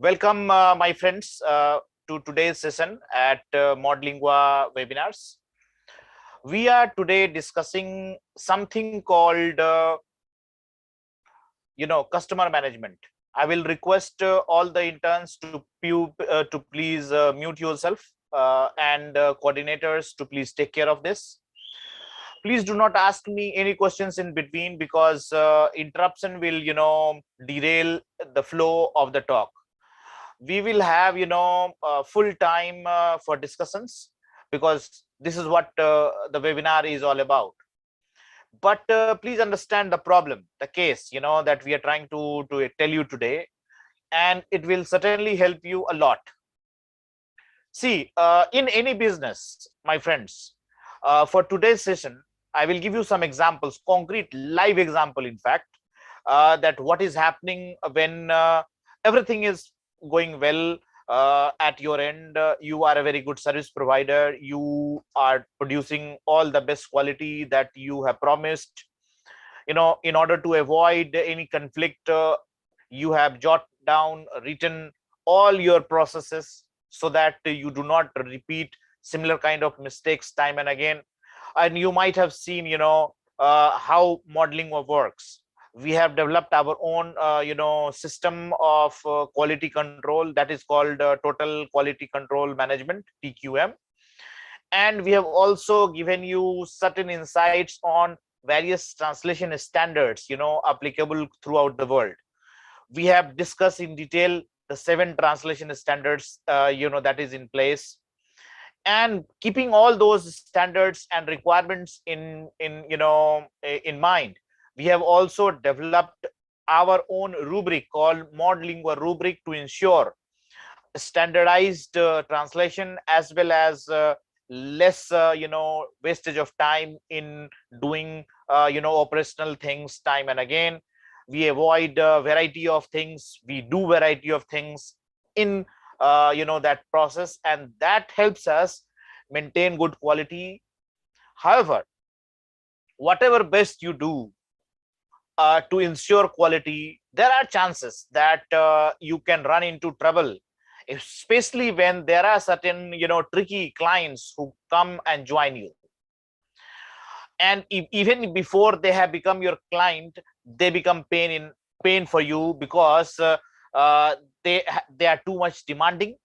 Welcome, my friends, to today's session at Modlingua webinars. We are today discussing something called, customer management. I will request all the interns to please mute yourself and coordinators to please take care of this. Please do not ask me any questions in between because interruption will, derail the flow of the talk. We will have full time for discussions because this is what the webinar is all about. But please understand the problem, the case that we are trying to tell you today, and it will certainly help you a lot. See, in any business, my friends, for today's session I will give you some examples, concrete live example, in fact, that what is happening when everything is going well at your end. You are a very good service provider, you are producing all the best quality that you have promised. In order to avoid any conflict, you have jot down, written all your processes so that you do not repeat similar kind of mistakes time and again. And you might have seen how modeling works. We have developed our own system of quality control that is called total quality control management, TQM. And we have also given you certain insights on various translation standards applicable throughout the world. We have discussed in detail the 7 translation standards that is in place. And keeping all those standards and requirements in mind, we have also developed our own rubric called Modlingua rubric to ensure standardized translation as well as less wastage of time in doing operational things time and again. We avoid variety of things, we do variety of things in that process, and that helps us maintain good quality. However, whatever best you do to ensure quality, there are chances that you can run into trouble, especially when there are certain tricky clients who come and join you. And even before they have become your client, they become pain for you because uh, they are too much demanding,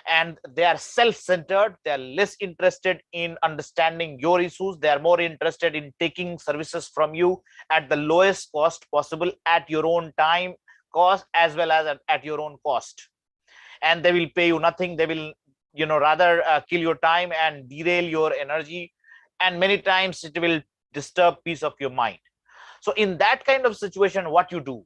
and they are self-centered. They are less interested in understanding your issues. They are more interested in taking services from you at the lowest cost possible, at your own time cost as well as at your own cost. And they will pay you nothing. They will rather kill your time and derail your energy, and many times it will disturb peace of your mind. So in that kind of situation, what you do?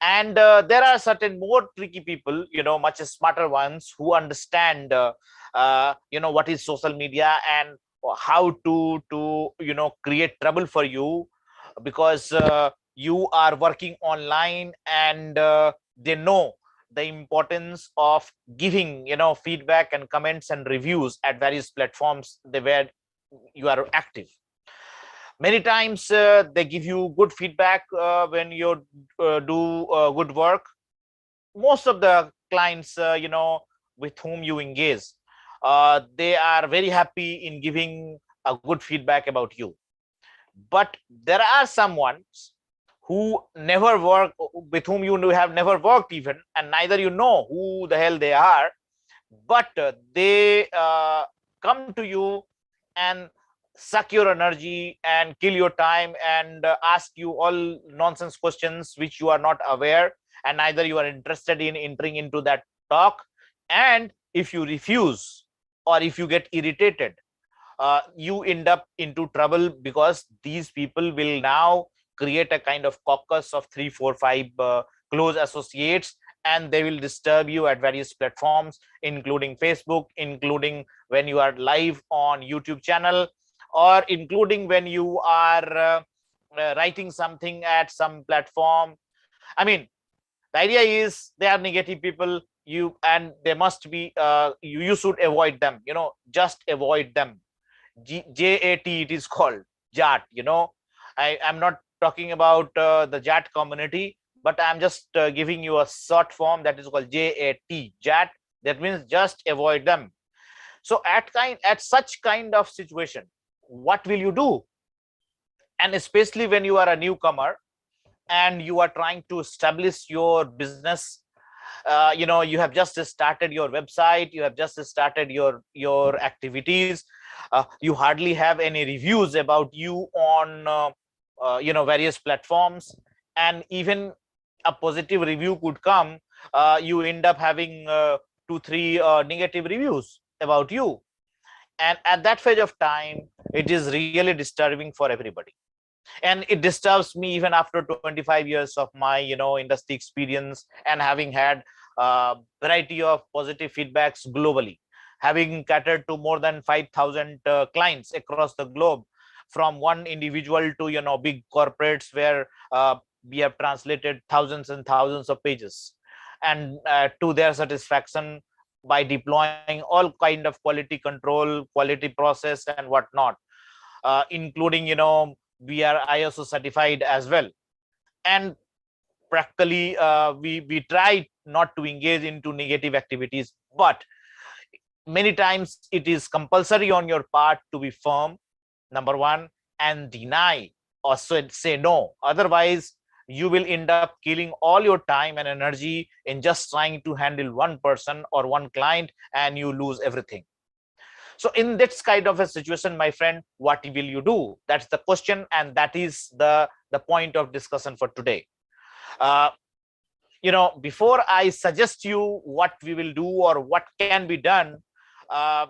And there are certain more tricky people, much smarter ones, who understand what is social media and how to create trouble for you, because you are working online, and they know the importance of giving feedback and comments and reviews at various platforms where you are active. Many times they give you good feedback when you do good work. Most of the clients with whom you engage, they are very happy in giving a good feedback about you. But there are some ones who never work, with whom you have never worked even, and neither you know who the hell they are. But they come to you and suck your energy and kill your time and ask you all nonsense questions which you are not aware, and neither you are interested in entering into that talk. And if you refuse, or if you get irritated, you end up into trouble, because these people will now create a kind of caucus of 3, 4, 5 close associates, and they will disturb you at various platforms, including Facebook, including when you are live on YouTube channel, or including when you are writing something at some platform. I mean, the idea is they are negative people, and they must be you should avoid them, just avoid them. JAT it is called, JAT. I am not talking about the JAT community, but I'm just giving you a short form that is called JAT. That means just avoid them. So at such kind of situation, what will you do? And especially when you are a newcomer and you are trying to establish your business, you have just started your website, you have just started your activities, you hardly have any reviews about you on various platforms, and even a positive review could come, you end up having 2 3 negative reviews about you. And at that phase of time, it is really disturbing for everybody, and it disturbs me even after 25 years of my industry experience, and having had a variety of positive feedbacks globally, having catered to more than 5,000 clients across the globe, from one individual to big corporates, where we have translated thousands and thousands of pages, and to their satisfaction, by deploying all kind of quality control, quality process and whatnot, including we are ISO certified as well. And practically, we try not to engage into negative activities, but many times it is compulsory on your part to be firm, number one, and deny or say no. Otherwise, you will end up killing all your time and energy in just trying to handle one person or one client, and you lose everything. So in this kind of a situation, my friend, what will you do? That's the question, and that is the point of discussion for today. uh, Before I suggest you what we will do or what can be done, uh,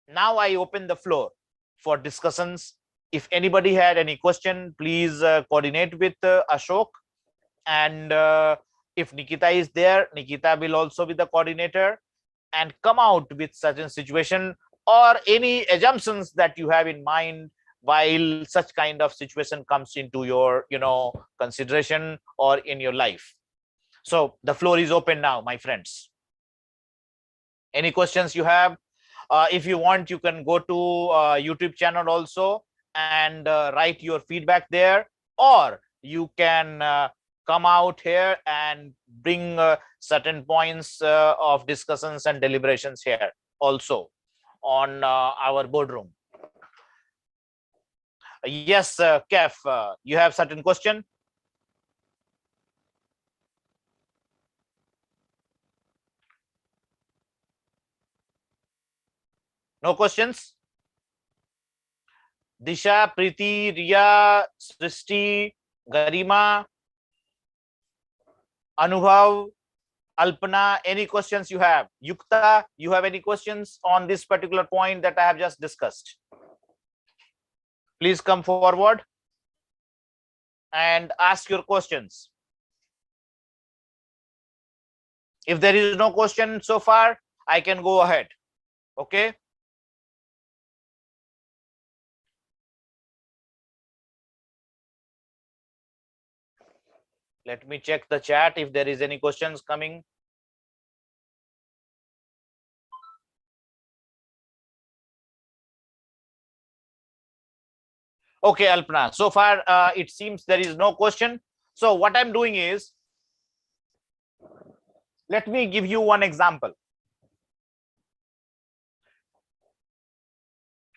now I open the floor for discussions. If anybody had any question, please coordinate with Ashok, and if Nikita is there, Nikita will also be the coordinator, and come out with certain situation or any assumptions that you have in mind while such kind of situation comes into your consideration or in your life. So the floor is open now, my friends. Any questions you have? If you want, you can go to YouTube channel also and write your feedback there, or you can come out here and bring certain points of discussions and deliberations here also on our boardroom. Yes, Kef, you have certain question? No questions? Disha, Preeti, Riya, Srishti, Garima, Anubhav, Alpana, any questions you have? Yukta, you have any questions on this particular point that I have just discussed? Please come forward and ask your questions. If there is no question so far, I can go ahead. Okay. Let me check the chat if there is any questions coming. Okay, Alpana. So far, it seems there is no question. So what I'm doing is, let me give you one example.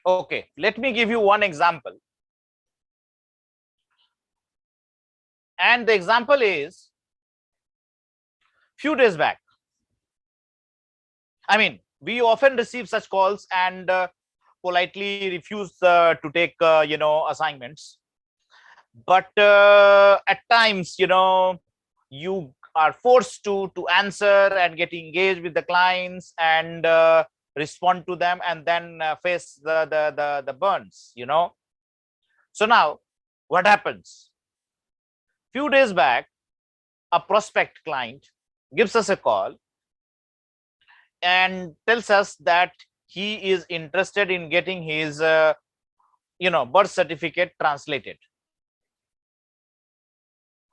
Okay, let me give you one example. And the example is, few days back, I mean, we often receive such calls and politely refuse to take assignments, but at times you are forced to answer and get engaged with the clients and respond to them, and then face the burns. So now what happens? Few days back, a prospect client gives us a call and tells us that he is interested in getting his birth certificate translated.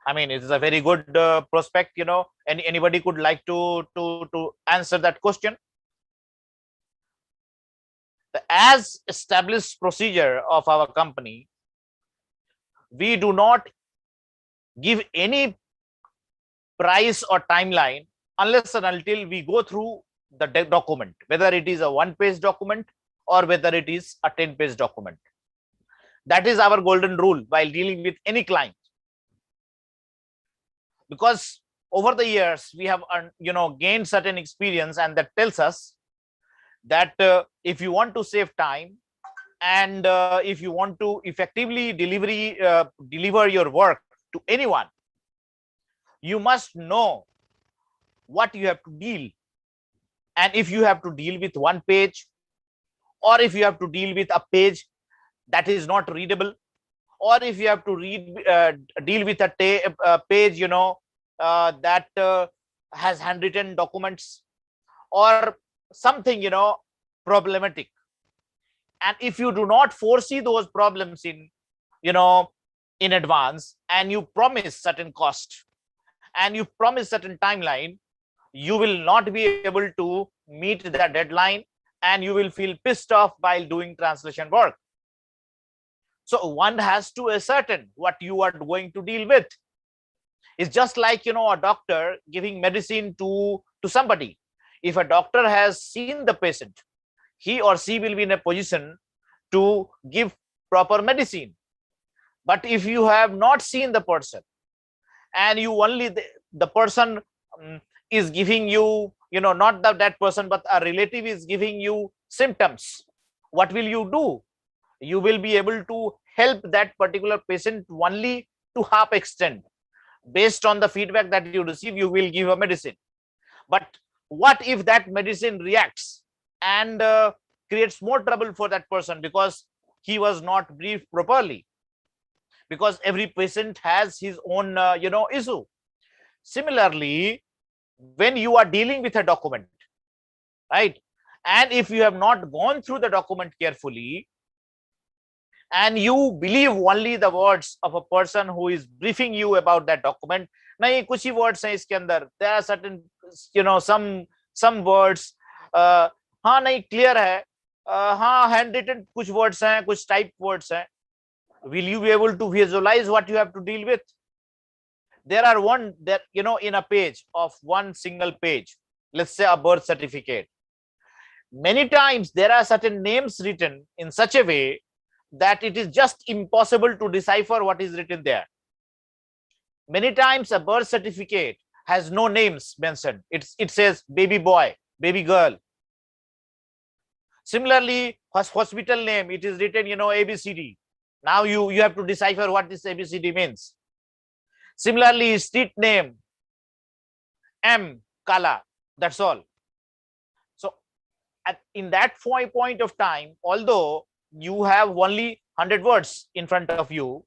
I mean, it is a very good prospect, and anybody could like to answer that question. The as established procedure of our company, we do not give any price or timeline unless and until we go through the document, whether it is a 1-page document or whether it is a 10-page document. That is our golden rule while dealing with any client. Because over the years we have gained certain experience, and that tells us that if you want to save time and if you want to effectively deliver your work to anyone, you must know what you have to deal. And if you have to deal with 1 page, or if you have to deal with a page that is not readable, or if you have to deal with a page that has handwritten documents or something problematic, and if you do not foresee those problems in advance, and you promise certain cost and you promise certain timeline, you will not be able to meet that deadline, and you will feel pissed off while doing translation work. So one has to ascertain what you are going to deal with. It's just like a doctor giving medicine to somebody. If a doctor has seen the patient, he or she will be in a position to give proper medicine. But if you have not seen the person, and you only the person is giving you not that person, but a relative is giving you symptoms, what will you do? You will be able to help that particular patient only to half extent. Based on the feedback that you receive, you will give a medicine. But what if that medicine reacts and creates more trouble for that person because he was not briefed properly? Because every patient has his own issue. Similarly, when you are dealing with a document, right, and if you have not gone through the document carefully, and you believe only the words of a person who is briefing you about that document, nahi kuch hi words hain iske andar, there are certain some words हाँ नहीं clear है, हाँ handwritten कुछ words हैं, कुछ type words हैं. Will you be able to visualize what you have to deal with? There are in a page of one single page, let's say a birth certificate, many times there are certain names written in such a way that it is just impossible to decipher what is written there. Many times a birth certificate has no names mentioned. It says baby boy, baby girl. Similarly, hospital name, it is written ABCD. Now you have to decipher what this ABCD means. Similarly, street name, M Kala, that's all. So in that point of time, although you have only 100 words in front of you,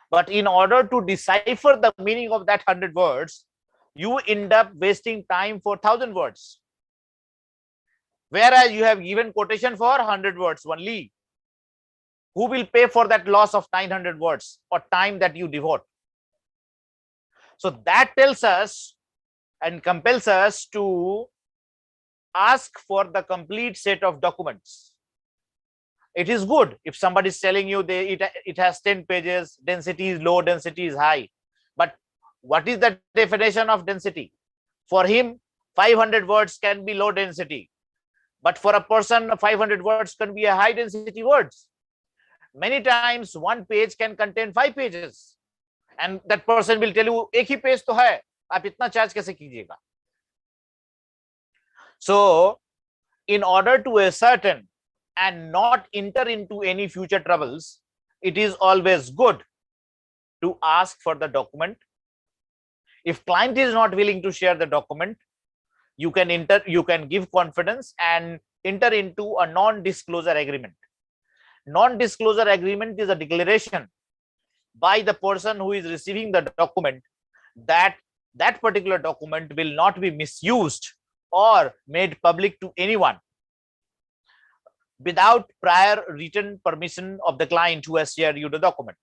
but in order to decipher the meaning of that 100 words, you end up wasting time for 1,000 words. Whereas you have given quotation for 100 words only. Who will pay for that loss of 900 words or time that you devote? So that tells us and compels us to ask for the complete set of documents. It is good if somebody is telling you it has 10 pages, density is low, density is high. But what is the definition of density? For him, 500 words can be low density. But for a person, 500 words can be a high density words. Many times, one page can contain 5 pages. And that person will tell you, एक ही page तो है, आप इतना charge कैसे कीजिएगा? So, in order to ascertain and not enter into any future troubles, it is always good to ask for the document. If client is not willing to share the document, you can give confidence and enter into a non-disclosure agreement. Non-disclosure agreement is a declaration by the person who is receiving the document that that particular document will not be misused or made public to anyone without prior written permission of the client who has shared you the document.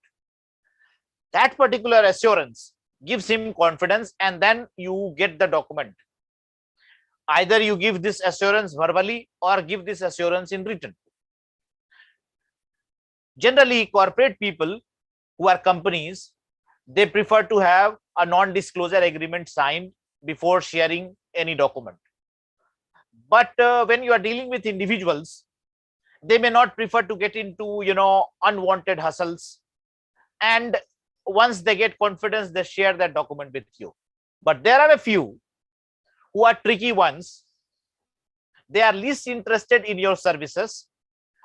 That particular assurance gives him confidence, and then you get the document. Either you give this assurance verbally or give this assurance in written. Generally, corporate people who are companies, they prefer to have a non-disclosure agreement signed before sharing any document. But when you are dealing with individuals, they may not prefer to get into, unwanted hustles. And once they get confidence, they share that document with you. But there are a few who are tricky ones. They are least interested in your services,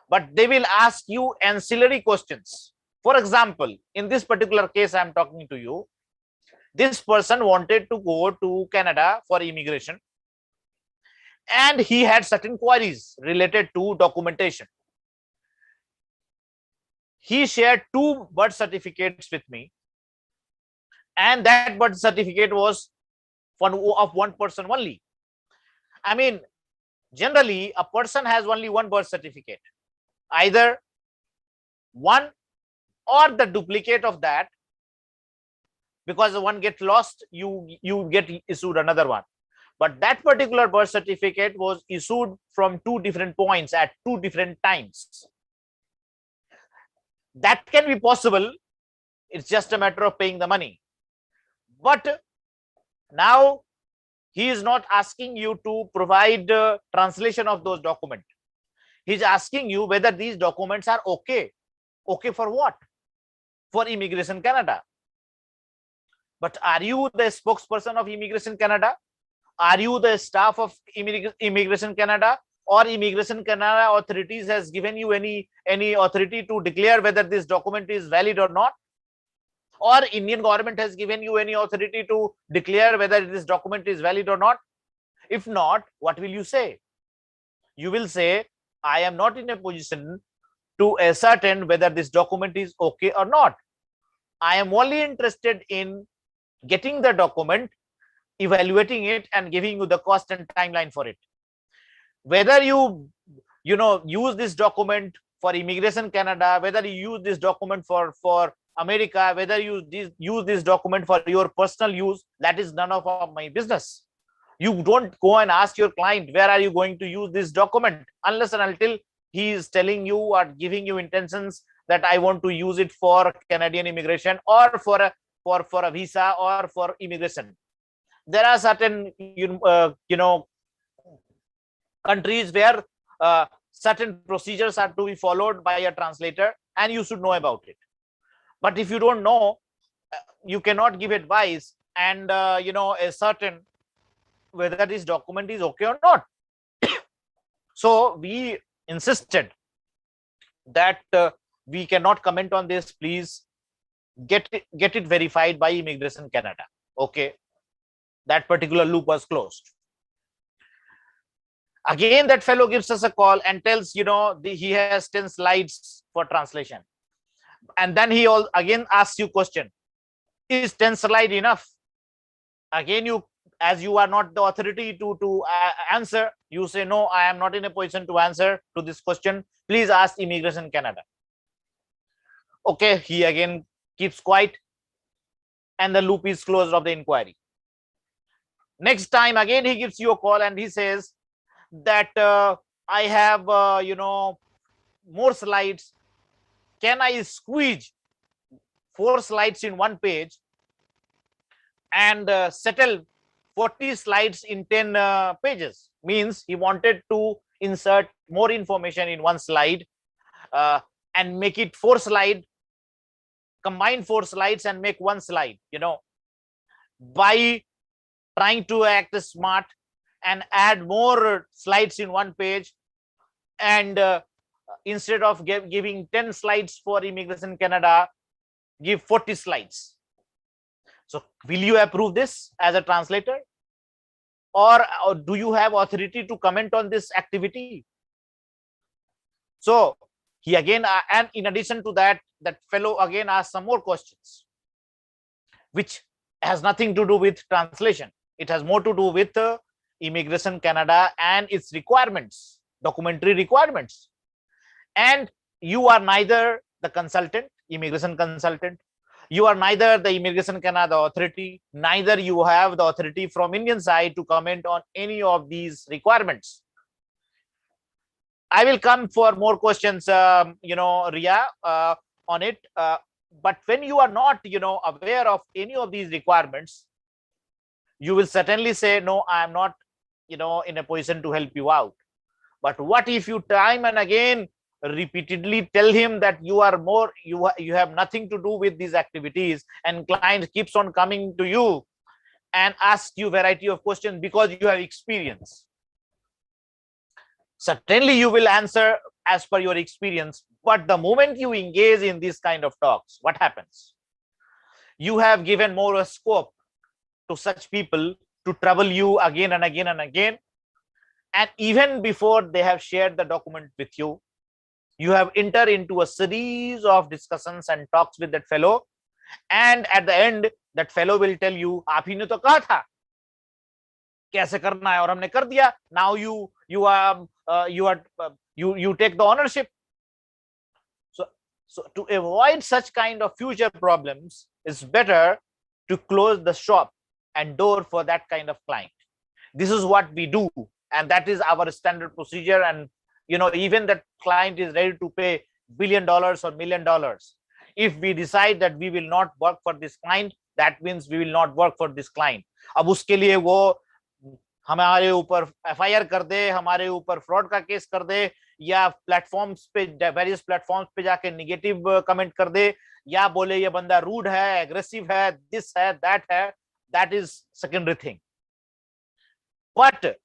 but they will ask you ancillary questions. For example, in this particular case, I'm talking to you. This person wanted to go to Canada for immigration, and he had certain queries related to documentation. He shared 2 birth certificates with me, and that birth certificate was of one person only. I mean, generally, a person has only one birth certificate, either one or the duplicate of that, because the one gets lost, you get issued another one. But that particular birth certificate was issued from 2 different points at 2 different times. That can be possible. It's just a matter of paying the money. But now he is not asking you to provide translation of those documents. He's asking you whether these documents are okay. Okay for what? For Immigration Canada. But are you the spokesperson of Immigration Canada? Are you the staff of Immigration Canada, or Immigration Canada authorities has given you any authority to declare whether this document is valid or not? Or Indian government has given you any authority to declare whether this document is valid or not? If not, what will you say? You will say, I am not in a position to ascertain whether this document is okay or not. I am only interested in getting the document, evaluating it, and giving you the cost and timeline for it. Whether you use this document for Immigration Canada, whether you use this document for America, whether you use this document for your personal use, that is none of my business. You don't go and ask your client, where are you going to use this document, unless and until he is telling you or giving you intentions that I want to use it for Canadian immigration, or for a visa, or for immigration. There are certain countries where certain procedures are to be followed by a translator, and you should know about it. But if you don't know, you cannot give advice and ascertain whether this document is okay or not. So we insisted that we cannot comment on this. Please get it verified by Immigration Canada. Okay, that particular loop was closed. Again, that fellow gives us a call and tells, he has 10 slides for translation. And then he again asks you question, is 10 slide enough? Again, as you are not the authority to answer, you say, no, I am not in a position to answer to this question. Please ask Immigration Canada. Okay, he again keeps quiet, and the loop is closed of the inquiry. Next time, again, he gives you a call and he says that I have, more slides. Can I squeeze 4 slides in 1 page and settle 40 slides in 10 pages? Means he wanted to insert more information in 1 slide and make it 4 slide, combine 4 slides and make 1 slide, by trying to act smart and add more slides in 1 page, and instead of giving 10 slides for Immigration Canada, give 40 slides. So will you approve this as a translator, or do you have authority to comment on this activity? So he again, and in addition to that, that fellow again asked some more questions, which has nothing to do with translation. It has more to do with Immigration Canada and its requirements, documentary requirements. And you are neither the consultant, immigration consultant, you are neither the Immigration Canada authority, neither you have the authority from Indian side to comment on any of these requirements. I will come for more questions, Ria, on it. But when you are not, aware of any of these requirements, you will certainly say, no, I am not, in a position to help you out. But what if you time and again repeatedly tell him that you are more, you have nothing to do with these activities, and client keeps on coming to you and ask you variety of questions because you have experience. Certainly you will answer as per your experience, but the moment you engage in this kind of talks, what happens? You have given more a scope to such people to trouble you again and again and again. And even before they have shared the document with you, you have entered into a series of discussions and talks with that fellow. And at the end, that fellow will tell you, आप ही ने तो कहा था कैसे करना है और हमने कर दिया. Now you take the ownership. So to avoid such kind of future problems, it's better to close the shop and door for that kind of client. This is what we do, and that is our standard procedure. And even that client is ready to pay $1 billion or $1 million. If we decide that we will not work for this client, that means we will not work for this client. अब उसके लिए वो हमारे ऊपर FIR कर दे, हमारे ऊपर fraud का केस कर दे, या प्लेटफॉर्म्स पे, वेरियस प्लेटफॉर्म्स पे जाके नेगेटिव कमेंट कर दे, या बोले ये बंदा रूड है, एग्रेसिव है, दिस है, that is secondary thing. But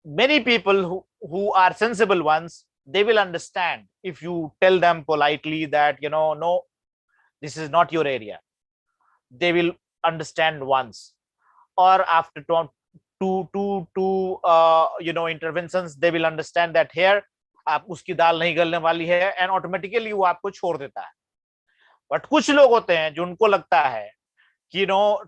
many people who are sensible ones, they will understand if you tell them politely that, no, this is not your area. They will understand once, or after two interventions, they will understand that here आप उसकी दाल नहीं गलने वाली है, and automatically वो आपको छोड़ देता है. But कुछ लोग होते हैं जो उनको लगता है कि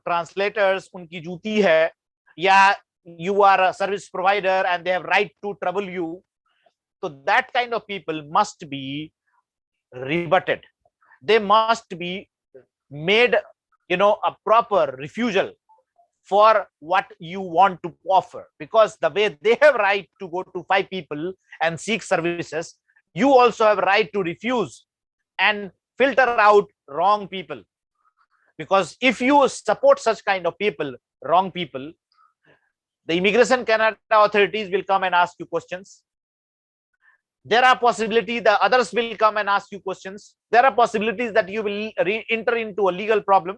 translators उनकी जूती है, या you are a service provider and they have right to trouble you. So that kind of people must be rebutted. They must be made, a proper refusal for what you want to offer, because the way they have right to go to 5 people and seek services, you also have right to refuse and filter out wrong people. Because if you support such kind of people, wrong people, the Immigration Canada authorities will come and ask you questions. There are possibilities that others will come and ask you questions. There are possibilities that you will enter into a legal problem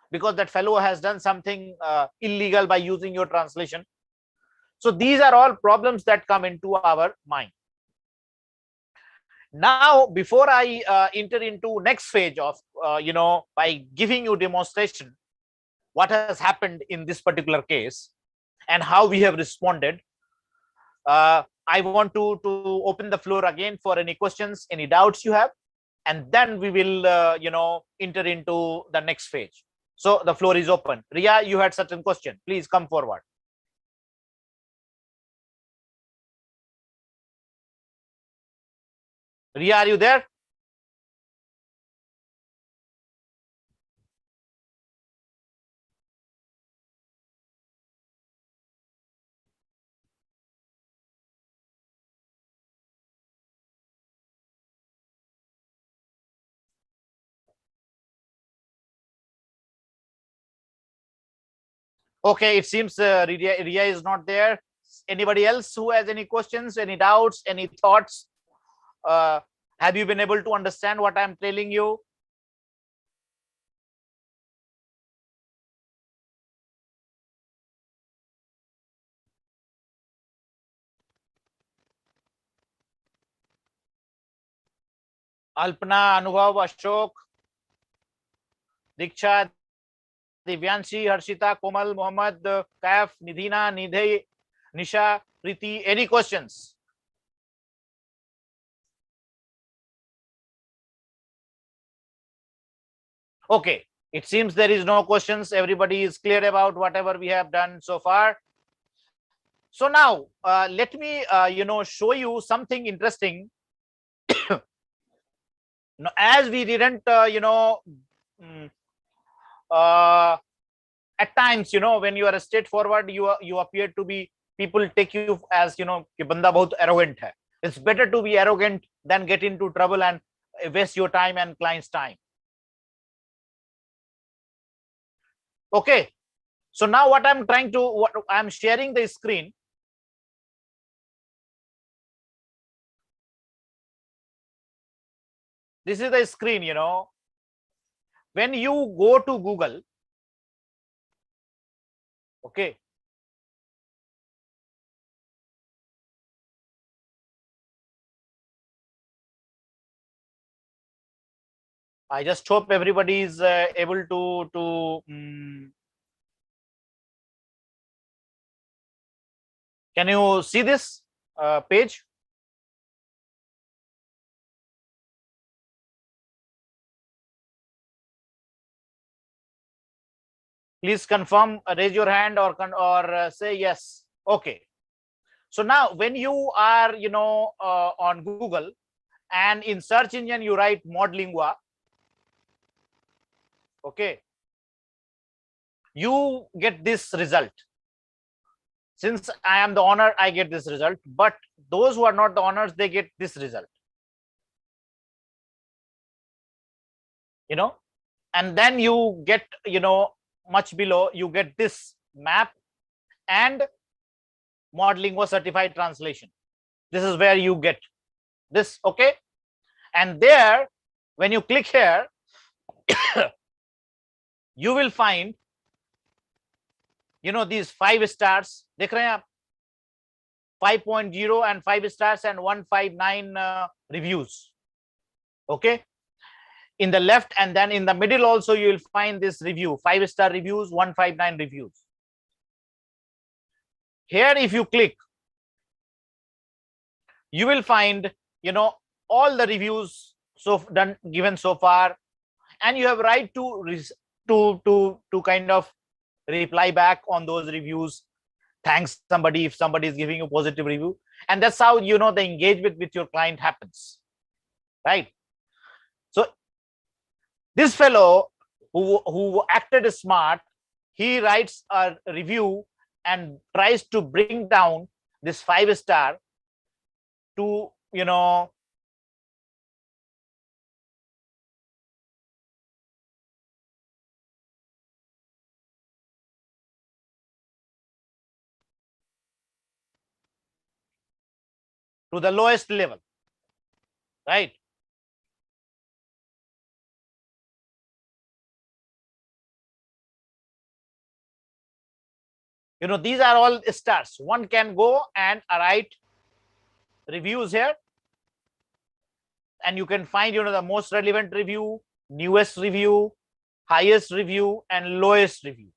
because that fellow has done something illegal by using your translation. So these are all problems that come into our mind. Now, before I enter into next phase of, by giving you demonstration, what has happened in this particular case and how we have responded, I want to open the floor again for any questions, any doubts you have, and then we will, enter into the next phase. So the floor is open. Ria, you had certain question. Please come forward. Ria, are you there? Okay, it seems Ria is not there. Anybody else who has any questions, any doubts, any thoughts? Have you been able to understand what I'm telling you? Alpana, Anubhav, Ashok, Diksha, Divyanshi, Harshita, Komal, Mohammed, Kaif, Nidhina, Nidhi, Nisha, Preeti, any questions? Okay, it seems there is no questions. Everybody is clear about whatever we have done so far. So now, let me, show you something interesting. Now, as we didn't, at times, when you are straightforward, you appear to be, people take you as, कि बंदा बहुत arrogant है. It's better to be arrogant than get into trouble and waste your time and client's time. Okay, So now what I'm trying to, what I'm sharing the screen. This is the screen, you know. When you go to Google, okay, I just hope everybody is able to can you see this page? Please confirm, raise your hand, or say yes. Okay. So now when you are, you know, on Google, and in search engine you write Modlingua, okay, you get this result. Since I am the owner, I get this result, but those who are not the owners, they get this result, you know. And then you get, you know, much below you get this map and Modlingua certified translation. This is where you get this, okay. And there, when you click here, you will find, you know, these 5 stars. देख रहे हैं आप? 5.0 and 5 stars and 159 reviews, okay, in the left. And then in the middle also you will find this review, 5-star reviews, 159 reviews. Here if you click, you will find, you know, all the reviews so done given so far, and you have right to kind of reply back on those reviews. Thanks somebody if somebody is giving you positive review, and that's how, you know, the engagement with your client happens, right? So this fellow who acted smart, he writes a review and tries to bring down this 5-star to, you know, to the lowest level, right? You know, these are all stars. One can go and write reviews here, and you can find, you know, the most relevant review, newest review, highest review, and lowest review.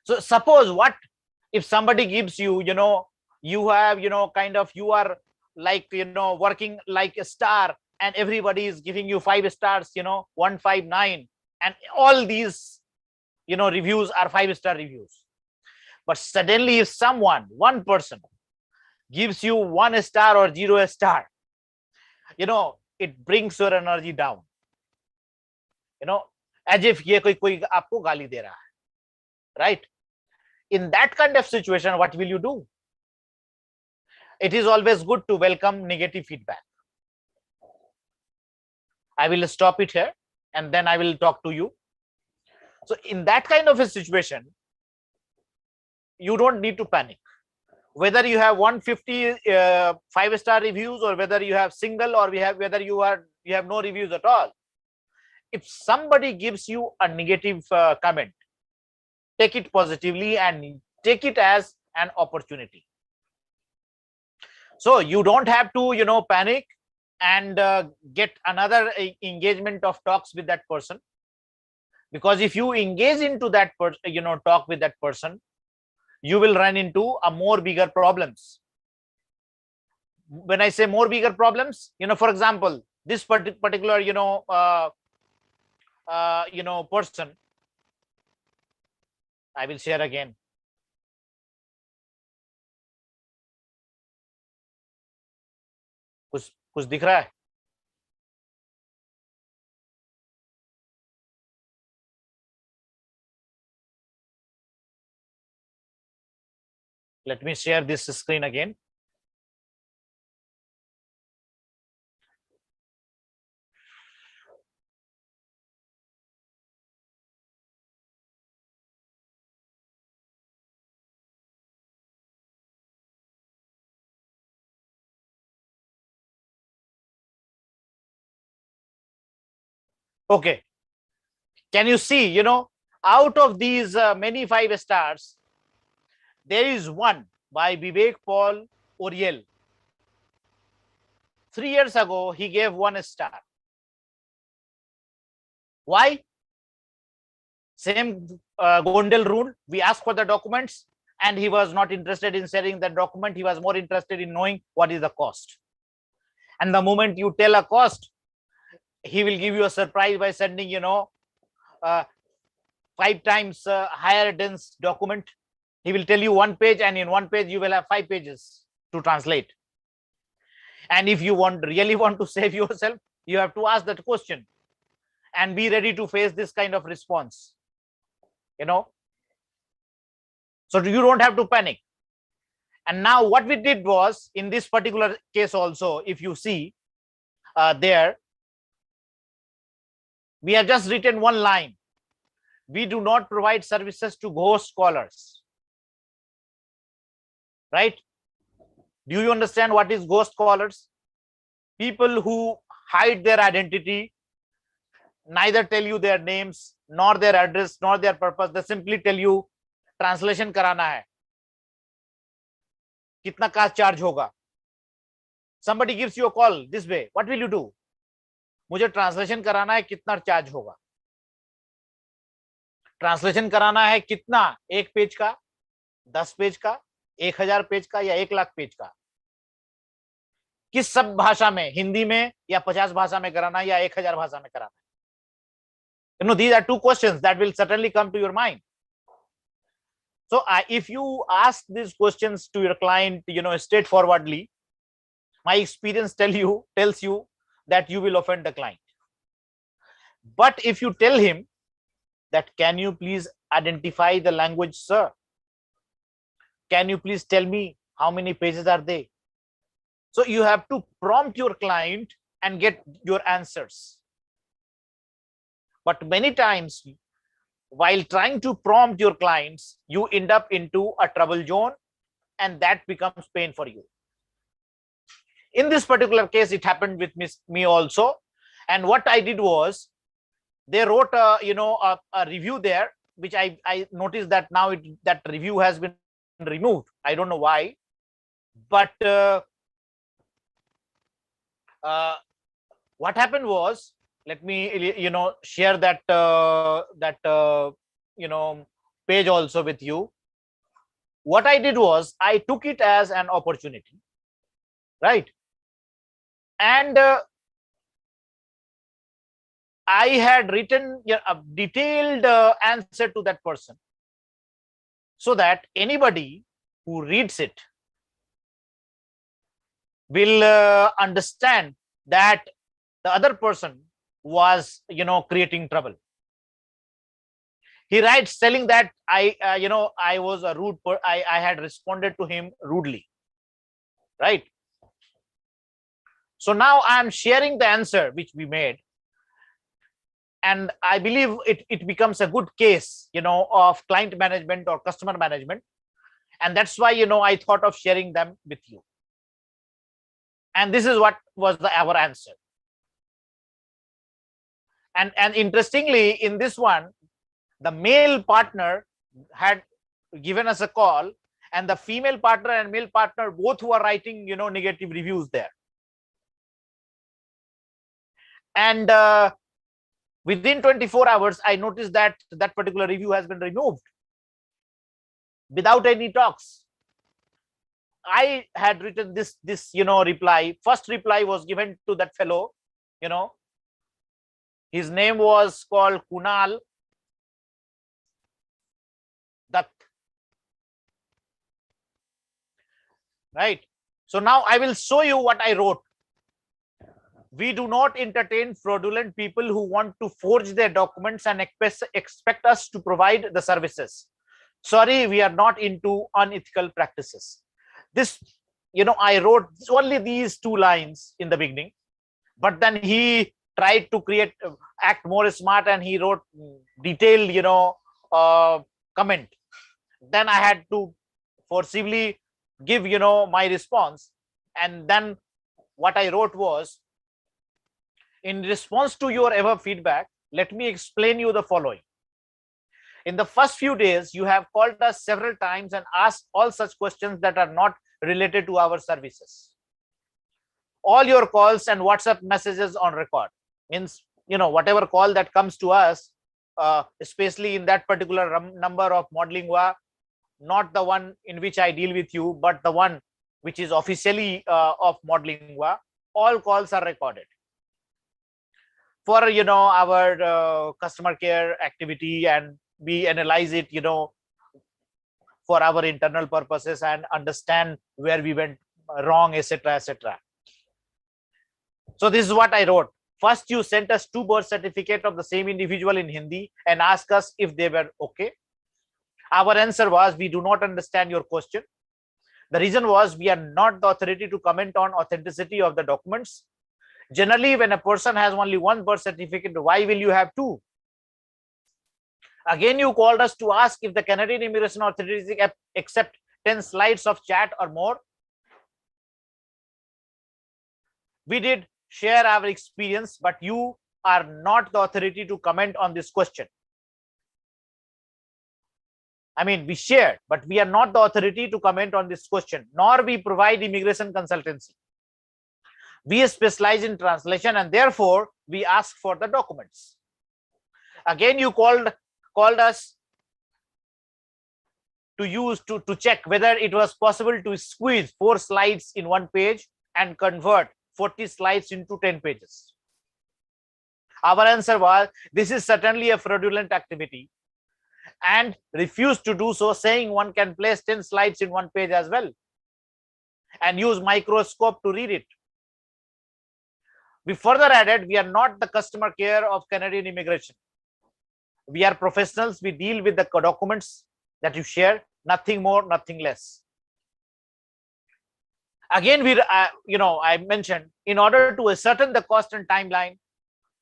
So suppose what if somebody gives you, you know, you have, you know, kind of, you are like, you know, working like a star, and everybody is giving you 5 stars, you know, 159, and all these, you know, reviews are 5-star reviews. But suddenly if someone, one person, gives you 1 star or 0 star, you know, it brings your energy down, you know, as if ye koi aapko gali de raha hai, right? In that kind of situation, what will you do? It is always good to welcome negative feedback. I will stop it here and then I will talk to you. So in that kind of a situation, you don't need to panic. Whether you have 150 5-star reviews, or whether you have single, or whether you have no reviews at all, if somebody gives you a negative comment, take it positively and take it as an opportunity. So you don't have to, you know, panic and get another engagement of talks with that person, because if you engage into that you know, talk with that person, you will run into a more bigger problems. When I say more bigger problems, you know, for example, this particular, you know, person, I will share again. कुछ कुछ दिख रहा है? Let me share this screen again. Okay. Can you see, out of these many 5 stars, there is one by Vivek Paul Oriel. 3 years ago, he gave 1 star. Why? Same Gondel rule. We asked for the documents and he was not interested in sharing that document. He was more interested in knowing what is the cost. And the moment you tell a cost, he will give you a surprise by sending, 5 times higher dense document. He will tell you 1 page, and in 1 page you will have 5 pages to translate. And if you really want to save yourself, you have to ask that question and be ready to face this kind of response. So you don't have to panic. And now what we did was, in this particular case also, if you see there, we have just written 1 line. We do not provide services to ghost callers. Right? Do you understand what is ghost callers? People who hide their identity, neither tell you their names, nor their address, nor their purpose. They simply tell you, translation karana hai. Kitna cost charge hoga? Somebody gives you a call this way. What will you do? मुझे translation कराना है, कितना charge होगा? Translation कराना है कितना? 1 page का, 10 page का, 1000 पेज का, या 1 लाख पेज का? किस सब भाषा में? हिंदी में या 50 भाषा में कराना है, या 1000 भाषा में कराना है? These are 2 questions that will certainly come to your mind. So if you ask these questions to your client, straightforwardly, my experience tells you that you will offend the client. But if you tell him that, can you please identify the language, sir? Can you please tell me how many pages are they? So you have to prompt your client and get your answers. But many times, while trying to prompt your clients, you end up into a trouble zone, and that becomes pain for you. In this particular case, it happened with me also. And what I did was, they wrote a review there, which I noticed that now that review has been removed. I don't know why, but what happened was, let me share that page also with you. What I did was, I took it as an opportunity, right? And I had written a detailed answer to that person, so that anybody who reads it will understand that the other person was creating trouble. He writes telling that I was a rude I had responded to him rudely, right? So now I am sharing the answer which we made, and I believe it becomes a good case of client management or customer management, and that's why I thought of sharing them with you. And this is what was our answer. And interestingly, in this one, the male partner had given us a call, and the female partner and male partner both were writing negative reviews there. And within 24 hours, I noticed that that particular review has been removed without any talks. I had written this reply. First reply was given to that fellow. His name was called Kunal Dutt, right? So now I will show you what I wrote. We do not entertain fraudulent people who want to forge their documents and expect us to provide the services. Sorry, we are not into unethical practices. This, I wrote only these 2 lines in the beginning, but then he tried to act more smart, and he wrote detailed, comment. Then I had to forcibly give, my response. And then what I wrote was, in response to your ever feedback, let me explain you the following. In the first few days, you have called us several times and asked all such questions that are not related to our services. All your calls and WhatsApp messages on record. Means, whatever call that comes to us, especially in that particular number of Modelingua, not the one in which I deal with you, but the one which is officially of Modelingua, all calls are recorded. For, our customer care activity, and we analyze it, for our internal purposes and understand where we went wrong, etc., etc. So this is what I wrote. First, you sent us 2 birth certificates of the same individual in Hindi and asked us if they were okay. Our answer was, we do not understand your question. The reason was, we are not the authority to comment on authenticity of the documents. Generally, when a person has only 1 birth certificate, why will you have 2? Again, you called us to ask if the Canadian Immigration Authority accept 10 slides of chat or more. We did share our experience, but you are not the authority to comment on this question. I mean, we shared, but we are not the authority to comment on this question, nor we provide immigration consultancy. We specialize in translation, and therefore we ask for the documents. Again, you called us to check whether it was possible to squeeze 4 slides in 1 page and convert 40 slides into 10 pages. Our answer was, this is certainly a fraudulent activity, and refused to do so, saying one can place 10 slides in 1 page as well and use microscope to read it. We further added, we are not the customer care of Canadian immigration. We are professionals. We deal with the documents that you share, nothing more, nothing less. Again, I mentioned, in order to ascertain the cost and timeline,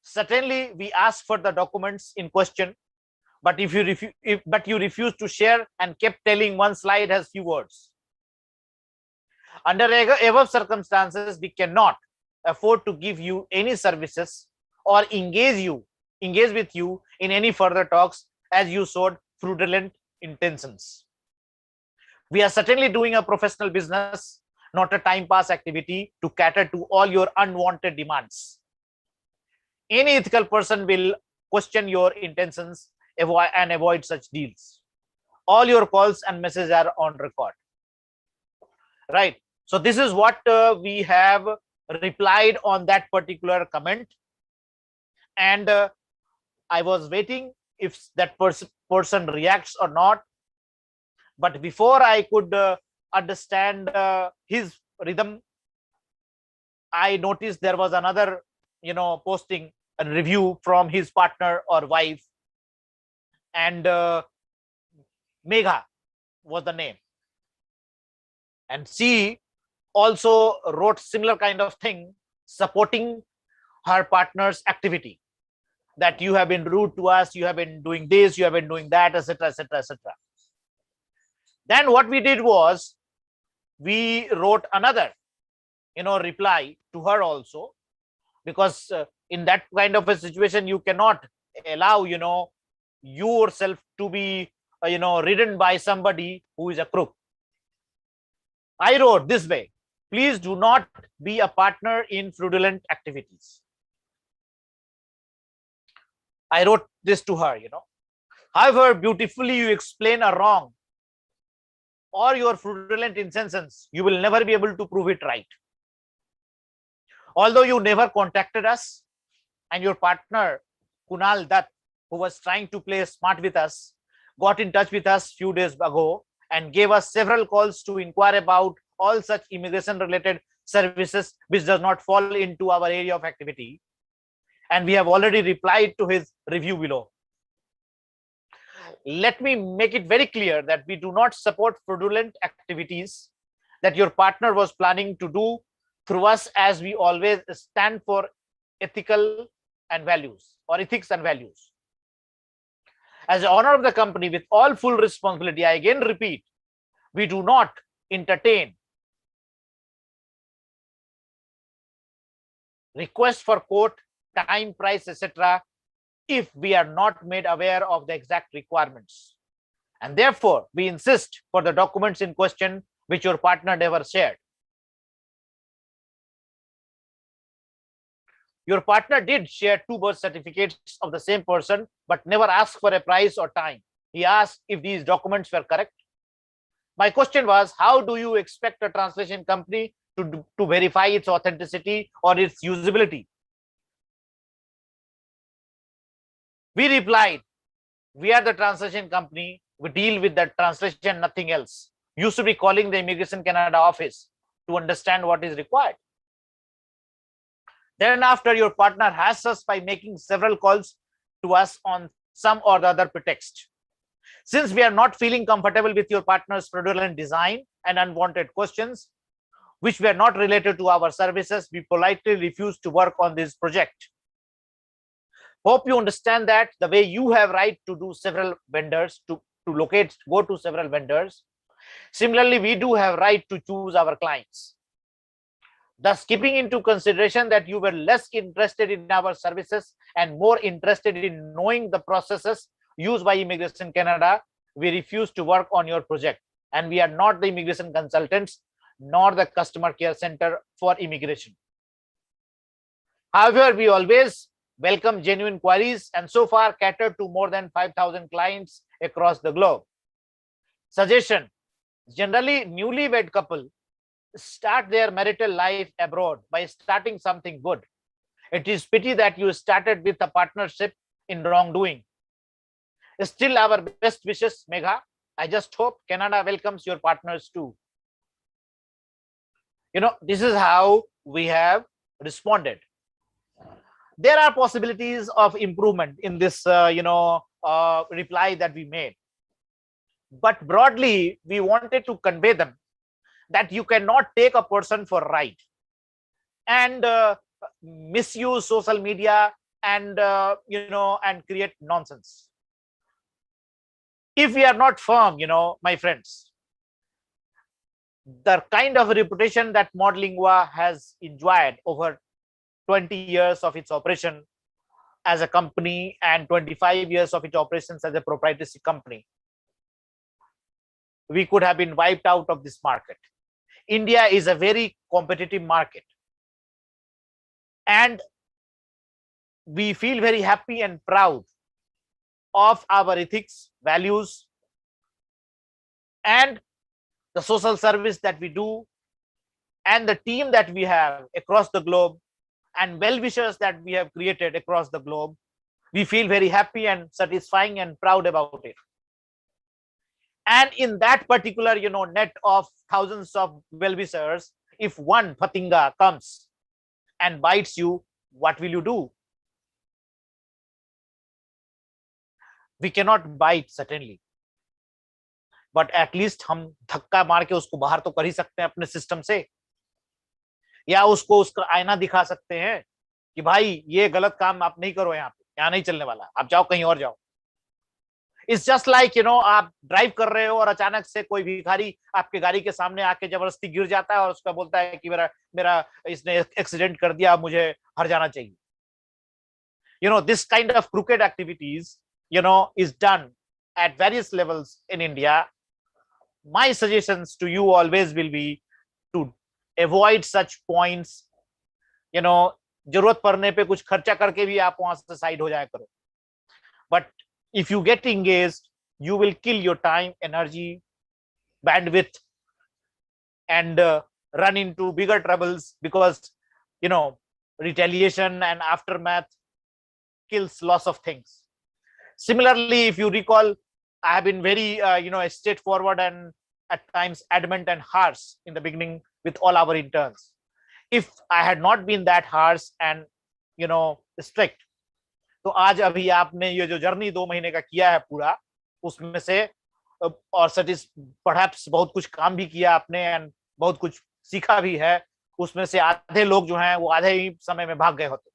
certainly we ask for the documents in question, but you refuse to share and kept telling 1 slide has few words. Under above circumstances, we cannot afford to give you any services or engage with you in any further talks, as you showed fraudulent intentions. We are certainly doing a professional business, not a time pass activity to cater to all your unwanted demands. Any ethical person will question your intentions and avoid such deals. All your calls and messages are on record. Right. So this is what we have replied on that particular comment. And I was waiting if that person reacts or not. But before I could understand his rhythm, I noticed there was another, posting a review from his partner or wife, and Megha was the name. And she also wrote similar kind of thing, supporting her partner's activity, that you have been rude to us, you have been doing this, you have been doing that, etc., etc., etc. Then what we did was, we wrote another, reply to her also, because in that kind of a situation, you cannot allow, yourself to be, ridden by somebody who is a crook. I wrote this way: please do not be a partner in fraudulent activities. I wrote this to her, However beautifully you explain a wrong or your fraudulent intentions, you will never be able to prove it right. Although you never contacted us, and your partner, Kunal Dutt, who was trying to play smart with us, got in touch with us few days ago and gave us several calls to inquire about all such immigration related services which does not fall into our area of activity. And we have already replied to his review below. Let me make it very clear that we do not support fraudulent activities that your partner was planning to do through us, as we always stand for ethical and values, or ethics and values. As the owner of the company, with all full responsibility, I again repeat, we do not entertain requests for quote, time, price, etc., if we are not made aware of the exact requirements. And therefore, we insist for the documents in question which your partner never shared. Your partner did share 2 birth certificates of the same person, but never asked for a price or time. He asked if these documents were correct. My question was, how do you expect a translation company to verify its authenticity or its usability? We replied, we are the translation company. We deal with the translation, nothing else. You should be calling the Immigration Canada office to understand what is required. Then after, your partner has us by making several calls to us on some or the other pretext. Since we are not feeling comfortable with your partner's fraudulent design and unwanted questions, which were not related to our services, we politely refused to work on this project. Hope you understand that the way you have right to do several vendors, to go to several vendors. Similarly, we do have right to choose our clients. Thus, keeping into consideration that you were less interested in our services and more interested in knowing the processes used by Immigration Canada, we refuse to work on your project. And we are not the immigration consultants nor the customer care center for immigration. However, we always welcome genuine queries and so far catered to more than 5,000 clients across the globe. Suggestion: generally, newlywed couple start their marital life abroad by starting something good. It is pity that you started with a partnership in wrongdoing. Still, our best wishes, Megha. I just hope Canada welcomes your partners too. This is how we have responded. There are possibilities of improvement in this, reply that we made. But broadly, we wanted to convey them that you cannot take a person for right and misuse social media and and create nonsense. If we are not firm, my friends, the kind of reputation that Modlingua has enjoyed over 20 years of its operation as a company and 25 years of its operations as a proprietary company, we could have been wiped out of this market. India is a very competitive market, and we feel very happy and proud of our ethics, values, and the social service that we do, and the team that we have across the globe, and well-wishers that we have created across the globe. We feel very happy and satisfying and proud about it. And in that particular, net of thousands of well-wishers, if one Patinga comes and bites you, what will you do? We cannot bite, certainly. But at least हम धक्का मार के उसको बाहर तो कर ही सकते हैं अपने सिस्टम से, या उसको उसका आईना दिखा सकते हैं कि भाई ये गलत काम आप नहीं करो, यहाँ नहीं चलने वाला, आप जाओ कहीं और जाओ. It's just like, आप ड्राइव कर रहे हो और अचानक से कोई भिखारी आपके गाड़ी के सामने आके जबरदस्ती गिर जाता है और उसका बोलता है कि मेरा इसने एक्सीडेंट कर दिया, मुझे हर जाना चाहिए. This kind of crooked activities, is done at various levels in India. My suggestions to you always will be to avoid such points. जरूरत पड़ने पे कुछ खर्चा करके भी आप वहां से साइड हो जाया करो. But if you get engaged, you will kill your time, energy, bandwidth, and run into bigger troubles because, retaliation and aftermath kills lots of things. Similarly, if you recall, I have been very, straightforward and at times adamant and harsh in the beginning with all our interns. If I had not been that harsh and, strict, तो आज अभी आपने ये जो journey 2 महीने का किया है पूरा, उसमें से और perhaps बहुत कुछ काम भी किया आपने एंड बहुत कुछ सीखा भी है, उसमें से आधे लोग जो हैं वो आधे ही समय में भाग गए होते.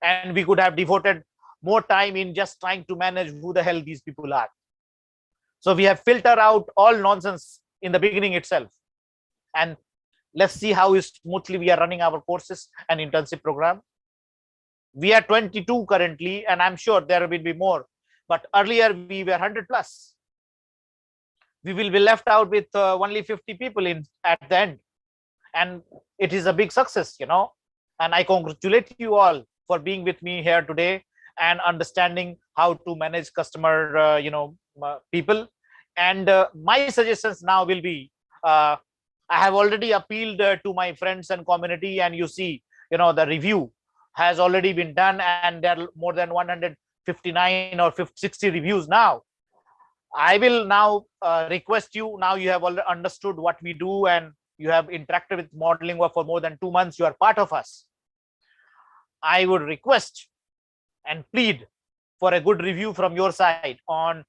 And we could have devoted more time in just trying to manage who the hell these people are. So we have filtered out all nonsense in the beginning itself, and let's see how smoothly we are running our courses and internship program. We are 22 currently, and I'm sure there will be more. But earlier we were 100 plus. We will be left out with only 50 people in at the end, and it is a big success, And I congratulate you all for being with me here today and understanding how to manage customer, people. And my suggestions now will be, I have already appealed to my friends and community, and you see, the review has already been done, and there are more than 159 or 60 reviews now. I will now request you. Now you have already understood what we do, and you have interacted with Modeling Work for more than 2 months. You are part of us. I would request and plead for a good review from your side on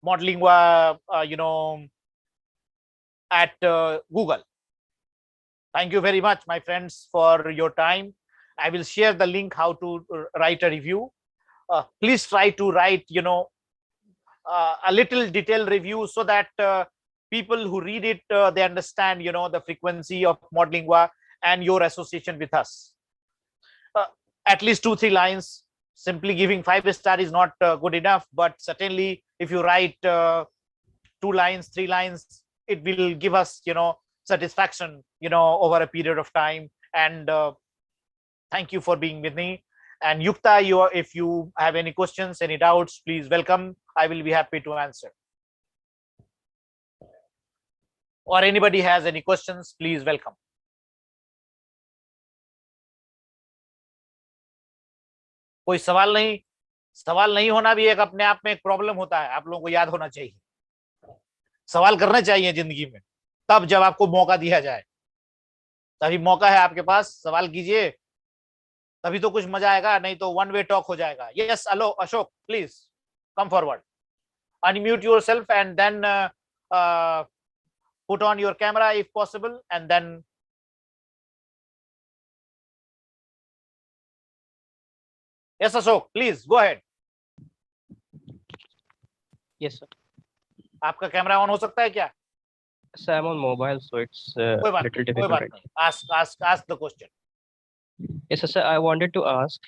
Modeling Work, at Google. Thank you very much, my friends, for your time. I will share the link how to write a review. Please try to write, a little detailed review so that people who read it, they understand, the frequency of Modeling Work and your association with us. At least 2-3 lines. Simply giving 5-star is not good enough, but certainly if you write 2 lines, 3 lines, it will give us, satisfaction, over a period of time. And thank you for being with me. And Yukta, if you have any questions, any doubts, please welcome. I will be happy to answer. Or anybody has any questions, please welcome. कोई सवाल नहीं होना भी एक अपने आप में एक प्रॉब्लम होता है, आप लोगों को याद होना चाहिए. सवाल करने चाहिए जिंदगी में, तब जब आपको मौका दिया जाए, तभी मौका है आपके पास, सवाल कीजिए, तभी तो कुछ मजा आएगा, नहीं तो वन वे टॉक हो जाएगा. Yes, hello Ashok, please come forward, unmute yourself and then put on your camera if possible, and then yes Ashok, please go ahead. Yes sir. आपका कैमरा ऑन हो सकता है क्या? Sir, I'm on mobile, so it's little difficult. Ask the question. Yes sir, I wanted to ask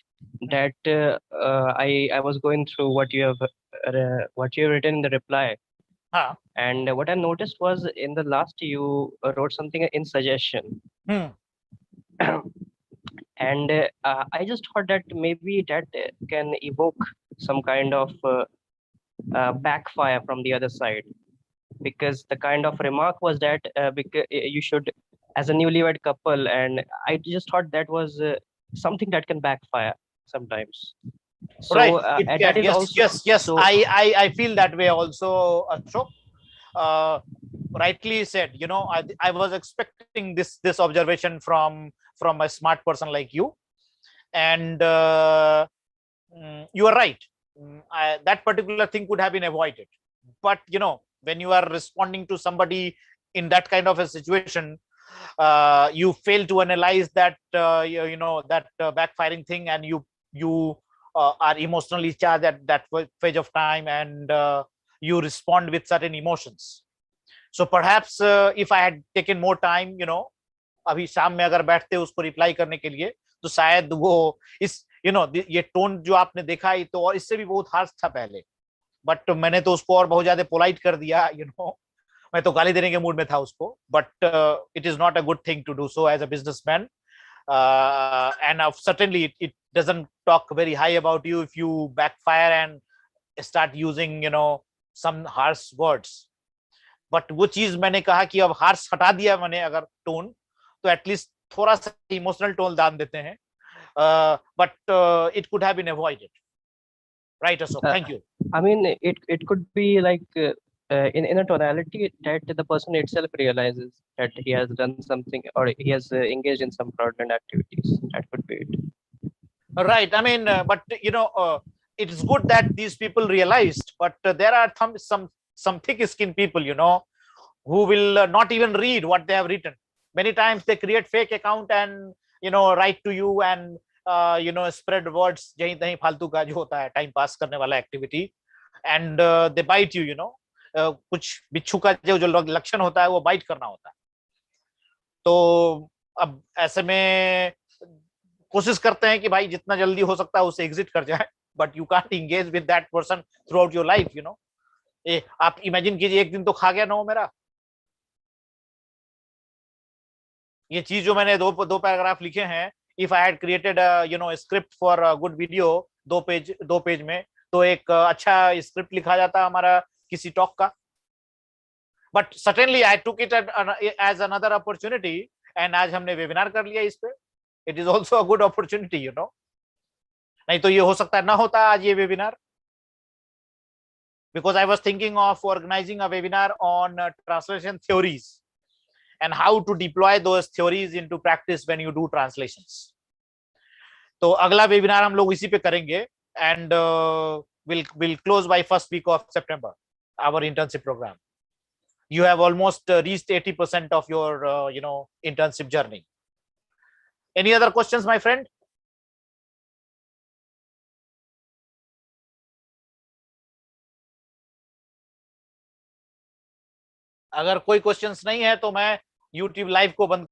that I was going through what you have written in the reply. And what I noticed was in the last you wrote something in suggestion. And I just thought that maybe that can evoke some kind of backfire from the other side, because the kind of remark was that because you should, as a newlywed couple, and I just thought that was something that can backfire sometimes. So, right. That is yes, also, yes. So, I feel that way also, Ashok. Rightly said. I was expecting this observation from a smart person like you, and you are right. That particular thing could have been avoided, but when you are responding to somebody in that kind of a situation, you fail to analyze that that backfiring thing, and you are emotionally charged at that phase of time, and you respond with certain emotions. So perhaps if I had taken more time, अभी शाम में अगर बैठते उसको reply करने के लिए, तो शायद वो इस ये टोन जो आपने देखा है तो और इससे भी बहुत हार्श था पहले, बट मैंने तो उसको और बहुत ज्यादा पोलाइट कर दिया. मैं तो गाली देने के मूड में था उसको, but it is not a good thing to do so as a businessman. And certainly it doesn't talk very high about you if you backfire and start using some harsh words. But वो चीज मैंने कहा कि अब harsh हटा दिया मैंने अगर टोन, तो एटलीस्ट थोड़ा सा इमोशनल टोन डाल देते हैं. But it could have been avoided, right? So thank you. I mean, it could be like in a tonality that the person itself realizes that he has done something, or he has engaged in some fraudulent activities. That could be it. Right. I mean, but it is good that these people realized, but there are some thick-skinned people, who will not even read what they have written. Many times they create fake account and write to you and spread words जहीं तहीं फालतू का जो होता है time pass करने वाला activity, and they bite you. कुछ बिच्छू का जो लक्षण होता है वो बाइट करना होता है. तो अब ऐसे में कोशिश करते हैं कि भाई जितना जल्दी हो सकता है उससे एग्जिट कर जाए, but you can't engage with that person through out your life, आप इमेजिन कीजिए एक दिन तो खा गया ना वो मेरा। ये चीज जो मैंने दो पैराग्राफ लिखे हैं, if I had created script for good video, 2 page में, तो एक अच्छा स्क्रिप्ट लिखा जाता हमारा किसी टॉक का। But suddenly I took it as another opportunity, and आज हमने वेबिनार कर लिया इस पे। It is also a good opportunity, नहीं तो ये हो सकता है ना होता आज ये webinar, because I was thinking of organizing a webinar on translation theories and how to deploy those theories into practice when you do translations. तो अगला वेबिनार हम लोग इसी पे करेंगे, and will close by first week of September our internship program. You have almost reached 80% of your internship journey. Any other questions, my friend? अगर कोई questions नहीं है तो मैं YouTube लाइव को बंद